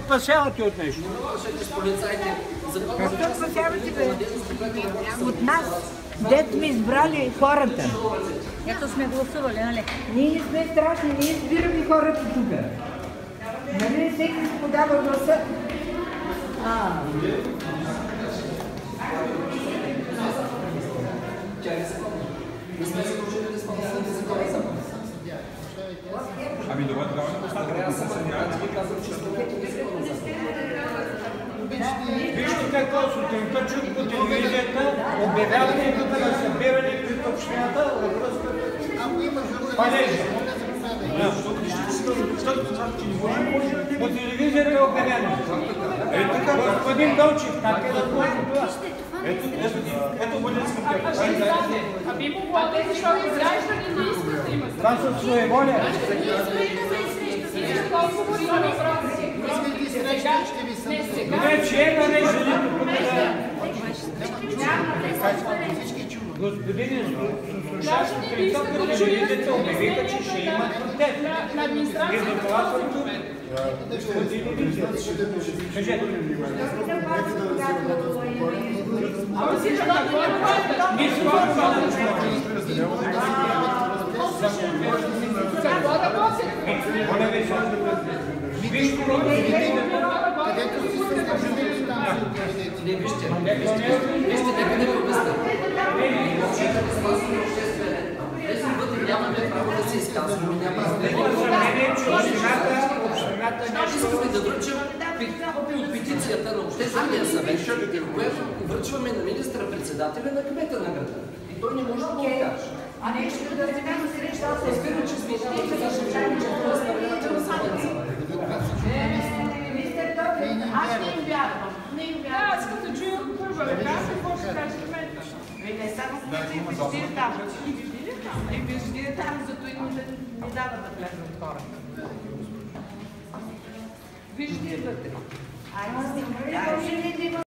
спасявате от нещо? Не вършете с полицайите. Какво спасявате, бе? От нас, дет сме избрали хората. Ето сме гласували, нали? Ние не сме страшни, ние избираме хората тук. Нали всеки си подава гласа? Ами добре, тогава не поставяте. Аз съм казвам, че Вижте какво сутринта чух по телевизията, обявяване тук на събиране пред общината във връзка с палежа. По телевизията е обявено. Господин Дълчев, как е да може това? ето Волинска пътя. А би могло да е, защото граждани не искат да имат. Това са своеволия. Колко има въпроси? Добре, че е на нежелито победа. Господине, слушаш сутринта по телевизията обявиха, че ще има протест. И за това съм тук. Кажете. Ама си защото няма Ние се въпросваме. какво да носят? Моля ви се. Вижте, където си се съживили там се упражнете. Не, вижте, нека да ви обясня. Общината да спазваме обществен ред. Тези вътре нямаме право да се изказваме, няма искаме да връчим копия от петицията на Обществения съвет, която връчваме на министъра-председателя на кмета на града. И той не може да го каже. А нещо да се казва среща, аз Разбирам, че сме изпълнени, че това представлявате на съвет. Аз не им вярвам. Да, аз като чуя първа ръка, какво ще каже кмета? не само кмета и виждие там. И виждие там, зато и не дава да влезнат хората. Виждие вътре. Айде,